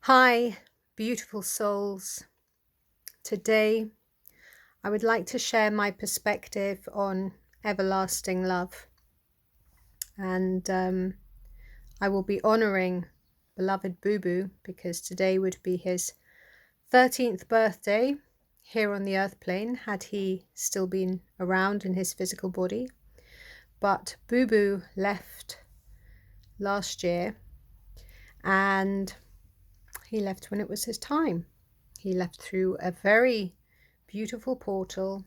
Hi, beautiful souls. Today, I would like to share my perspective on everlasting love. And I will be honoring beloved BooBoo because today would be his 13th birthday here on the earth plane, had he still been around in his physical body. But BooBoo left last year, and he left when it was his time. He left through a very beautiful portal,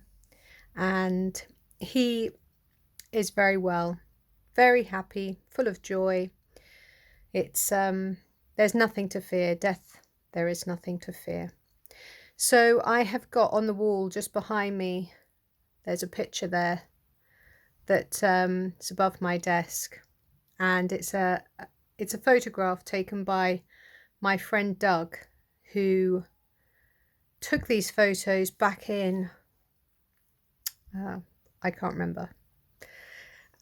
and he is very well, very happy, full of joy. It's there's nothing to fear. Death, there is nothing to fear. So I have got on the wall just behind me, there's a picture there that is above my desk, and it's a photograph taken by my friend Doug, who took these photos back in I can't remember,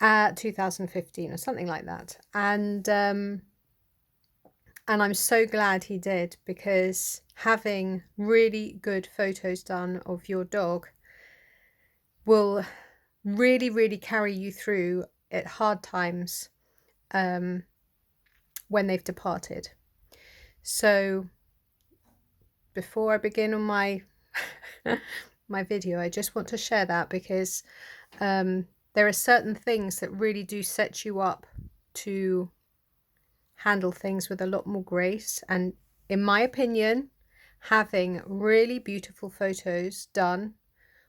2015 or something like that. And I'm so glad he did, because having really good photos done of your dog will really, really carry you through at hard times when they've departed. So before I begin on my my video, I just want to share that, because there are certain things that really do set you up to handle things with a lot more grace. And in my opinion, having really beautiful photos done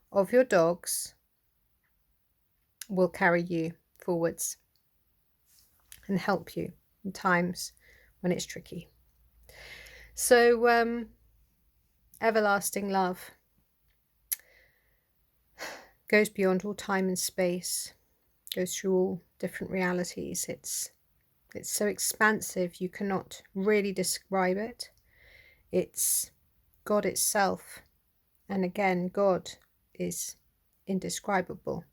of your dogs will carry you forwards and help you in times when it's tricky. So everlasting love goes beyond all time and space, goes through all different realities. It's so expansive, you cannot really describe it. It's God itself. And again, God is indescribable.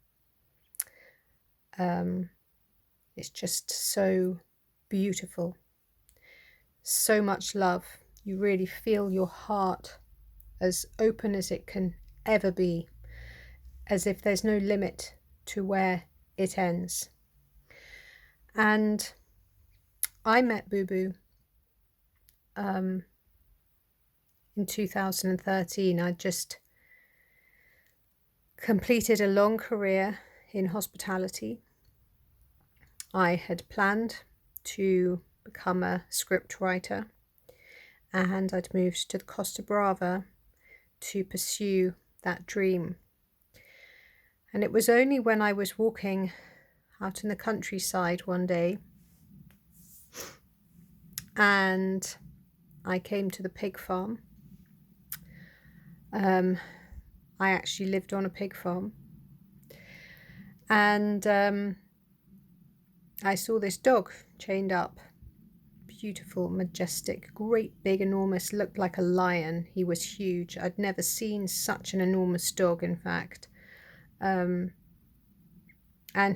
It's just so beautiful. So much love. You really feel your heart as open as it can ever be, as if there's no limit to where it ends. And I met BooBoo in 2013. I just completed a long career in hospitality. I had planned to become a script writer, and I'd moved to the Costa Brava to pursue that dream. And it was only when I was walking out in the countryside one day, and I came to the pig farm. I actually lived on a pig farm, and I saw this dog chained up. Beautiful, majestic, great big, enormous, looked like a lion. He was huge. I'd never seen such an enormous dog, in fact. And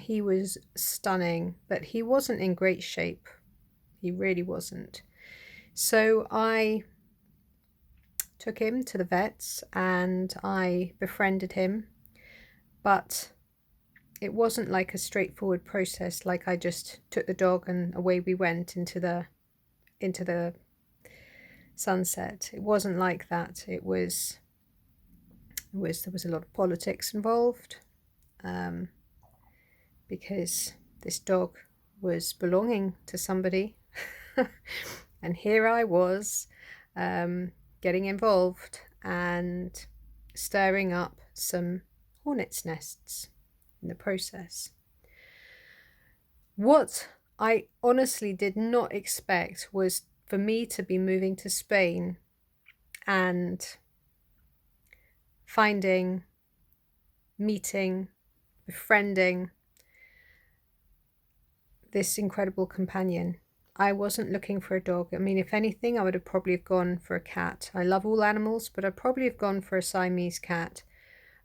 he was stunning, but he wasn't in great shape. He really wasn't. So I took him to the vets and I befriended him, but it wasn't like a straightforward process, like I just took the dog and away we went into the sunset. It wasn't like that. There was a lot of politics involved, because this dog was belonging to somebody and here I was getting involved and stirring up some hornets' nests in the process. What I honestly did not expect was for me to be moving to Spain and finding, meeting, befriending this incredible companion. I wasn't looking for a dog. I mean, if anything, I would have probably gone for a cat. I love all animals, but I'd probably have gone for a Siamese cat.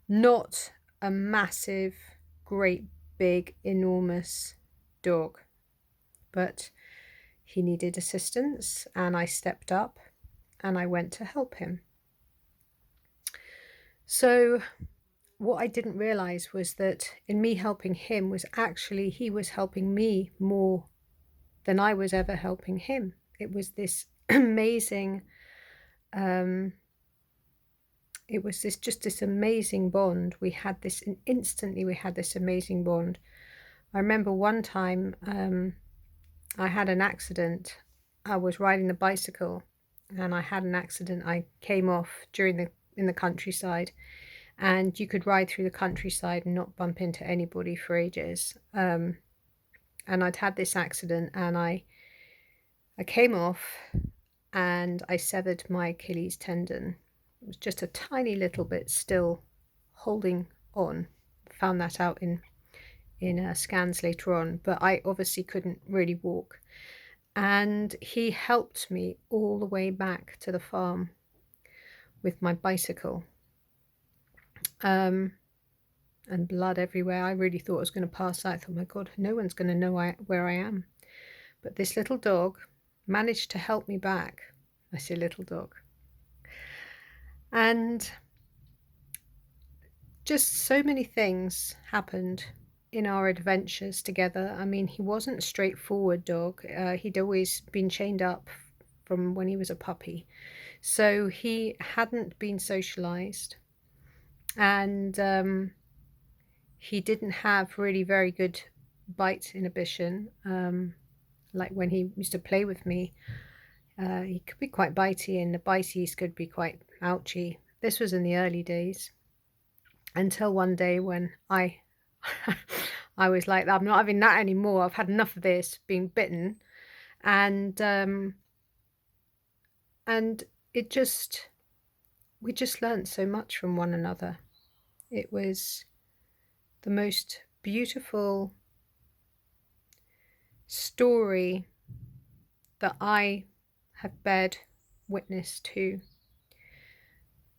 Not a massive, great, big, enormous dog. But he needed assistance and I stepped up and I went to help him. So what I didn't realize was that in me helping him was actually he was helping me more than I was ever helping him. It was this amazing, it was this amazing bond. We had this, and instantly we had this amazing bond. I remember one time I had an accident. I was riding the bicycle and I had an accident. I came off in the countryside, and you could ride through the countryside and not bump into anybody for ages. And I'd had this accident, and I came off and I severed my Achilles tendon. It was just a tiny little bit still holding on. Found that out in scans later on, but I obviously couldn't really walk. And he helped me all the way back to the farm with my bicycle. And blood everywhere. I really thought I was going to pass out. I thought, my God, no one's going to know where I am. But this little dog managed to help me back. I say little dog. And just so many things happened in our adventures together. I mean, he wasn't a straightforward dog. He'd always been chained up from when he was a puppy. So he hadn't been socialized. And he didn't have really very good bite inhibition. Like when he used to play with me, he could be quite bitey, and the bites could be quite ouchy. This was in the early days, until one day when I was like, I'm not having that anymore. I've had enough of this, being bitten. And we just learned so much from one another. It was the most beautiful story that I have bared witness to,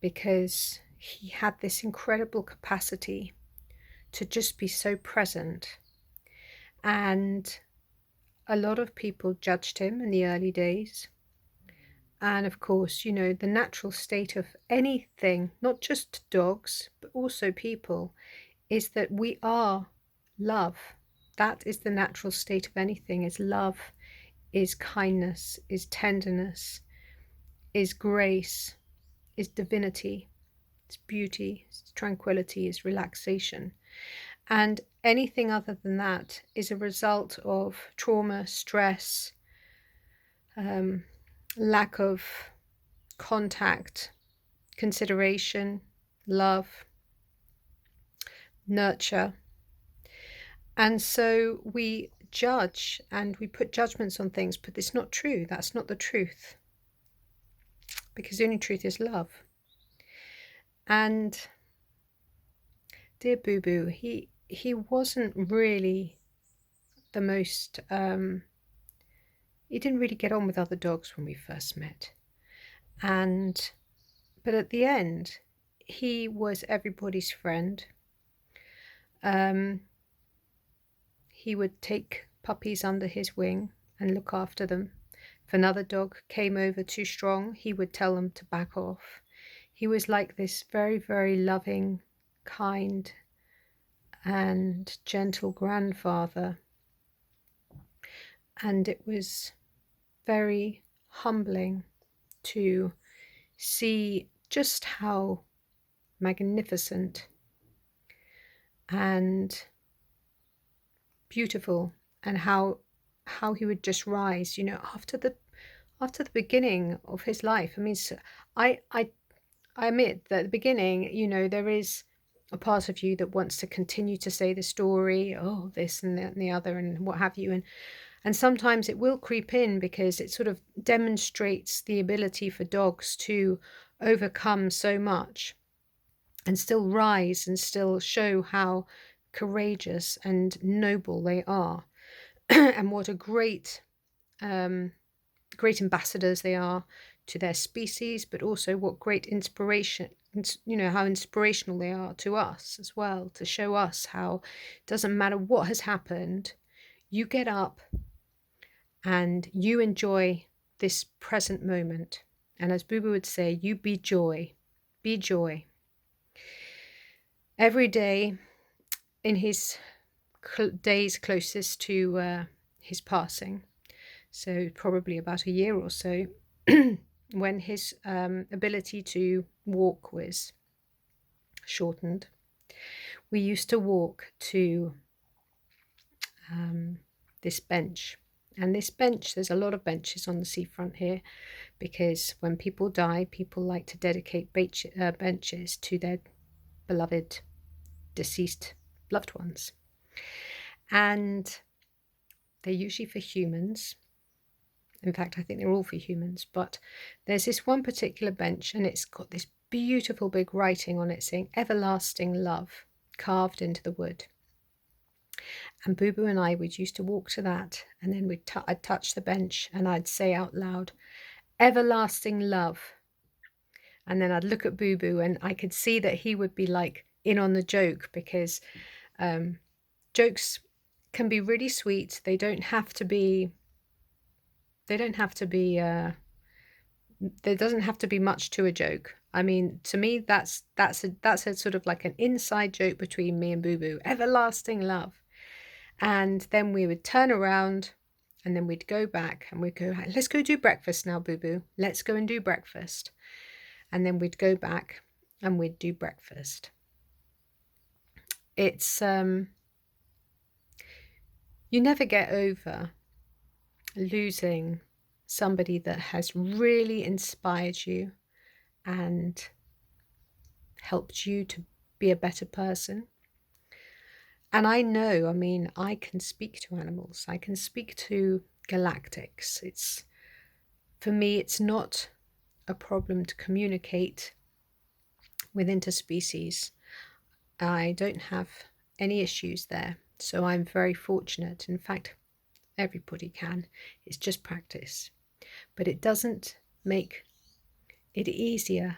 because he had this incredible capacity to just be so present. And a lot of people judged him in the early days. And of course, you know, the natural state of anything, not just dogs, but also people, is that we are love. That is the natural state of anything, is love, is kindness, is tenderness, is grace, is divinity, it's beauty, it's tranquility, is relaxation. And anything other than that is a result of trauma, stress, lack of contact, consideration, love, nurture. And so we judge and we put judgments on things, but it's not true. That's not the truth, because the only truth is love. And dear BooBoo, he wasn't really the most he didn't really get on with other dogs when we first met. But at the end, he was everybody's friend. He would take puppies under his wing and look after them. If another dog came over too strong, he would tell them to back off. He was like this very, very loving, kind, and gentle grandfather. And it was very humbling to see just how magnificent and beautiful, and how he would just rise, you know, after the beginning of his life. I mean, I admit that at the beginning, you know, there is a part of you that wants to continue to say the story, oh, this and that and the other and what have you, and sometimes it will creep in, because it sort of demonstrates the ability for dogs to overcome so much and still rise and still show how courageous and noble they are and what a great ambassadors they are to their species, but also what great inspiration, you know, how inspirational they are to us as well, to show us how it doesn't matter what has happened, you get up and you enjoy this present moment, And as BooBoo would say, you be joy. Be joy. Every day in his days closest to his passing, so probably about a year or so, when his ability to walk was shortened, we used to walk to this bench. And this bench, there's a lot of benches on the seafront here, because when people die, people like to dedicate benches to their beloved deceased loved ones. And they're usually for humans. In fact, I think they're all for humans. But there's this one particular bench, and it's got this beautiful big writing on it saying everlasting love carved into the wood. And BooBoo and I would used to walk to that, and then I'd touch the bench and I'd say out loud, everlasting love. And then I'd look at BooBoo, and I could see that he would be like in on the joke, because jokes can be really sweet. There doesn't have to be much to a joke. I mean, to me, that's a sort of like an inside joke between me and BooBoo, everlasting love. And then we would turn around, and then we'd go back, and we'd go, let's go do breakfast now, BooBoo. Let's go and do breakfast. And then we'd go back and we'd do breakfast. It's, you never get over losing somebody that has really inspired you and helped you to be a better person. And I know, I mean, I can speak to animals. I can speak to galactics. For me, it's not a problem to communicate with interspecies. I don't have any issues there. So I'm very fortunate. In fact, everybody can. It's just practice. But it doesn't make it easier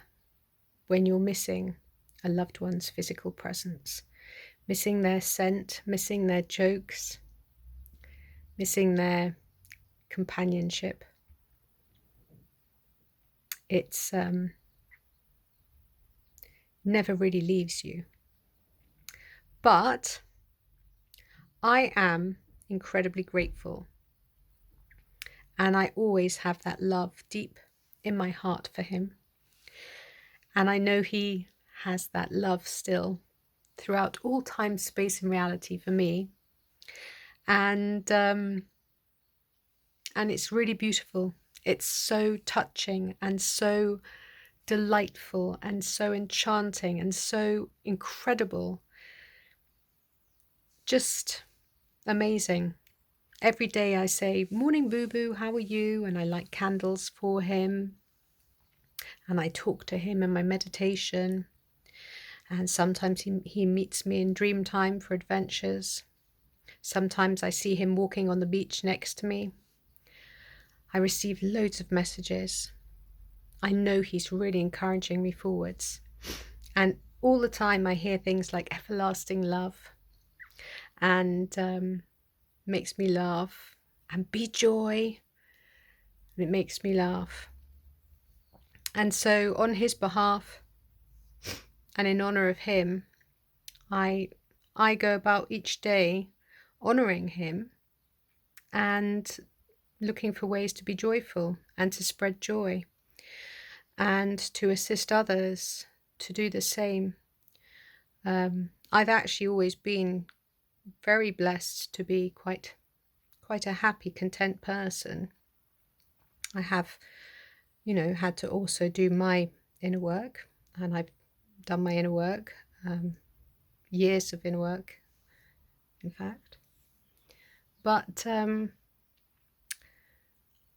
when you're missing a loved one's physical presence. Missing their scent, missing their jokes, missing their companionship. It's never really leaves you. But I am incredibly grateful, and I always have that love deep in my heart for him. And I know he has that love still throughout all time, space, and reality for me. And it's really beautiful. It's so touching and so delightful and so enchanting and so incredible. Just amazing. Every day I say, morning BooBoo, how are you? And I light candles for him. And I talk to him in my meditation. And sometimes he meets me in dream time for adventures. Sometimes I see him walking on the beach next to me. I receive loads of messages. I know he's really encouraging me forwards. And all the time I hear things like everlasting love, and makes me laugh, and be joy. And it makes me laugh. And so on his behalf, and in honor of him, I go about each day honoring him and looking for ways to be joyful and to spread joy and to assist others to do the same. I've actually always been very blessed to be quite a happy, content person. I have, had to also do my inner work, and I've done my inner work, years of inner work, in fact. But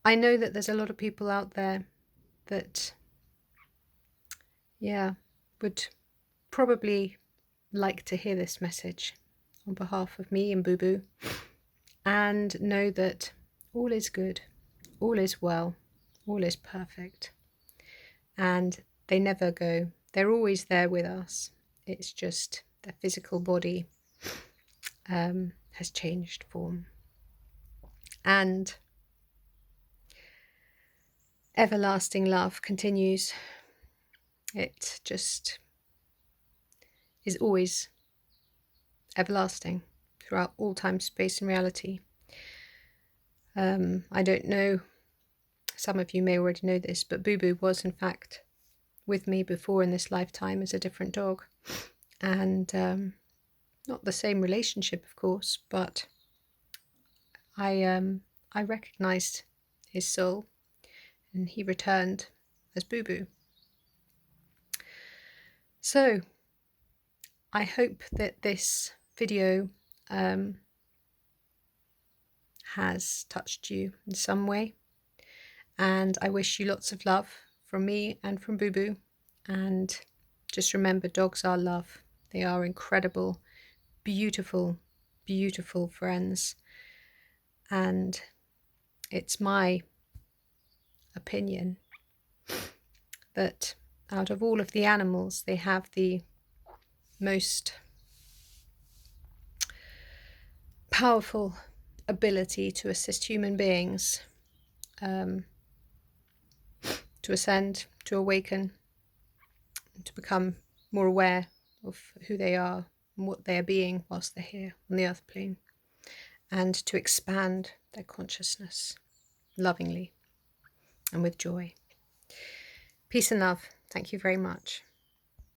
I know that there's a lot of people out there that, would probably like to hear this message on behalf of me and BooBoo, and know that all is good, all is well, all is perfect, and they never go. They're always there with us. It's just their physical body has changed form. And everlasting love continues. It just is always everlasting throughout all time, space and reality. I don't know, some of you may already know this, but BooBoo was in fact with me before in this lifetime as a different dog, and not the same relationship, of course, but I recognized his soul, and he returned as BooBoo. So I hope that this video has touched you in some way, and I wish you lots of love from me and from BooBoo. And just remember, dogs are love. They are incredible, beautiful, beautiful friends. And it's my opinion that out of all of the animals, they have the most powerful ability to assist human beings to ascend, to awaken, to become more aware of who they are and what they are being whilst they're here on the earth plane, and to expand their consciousness lovingly and with joy. Peace and love. Thank you very much.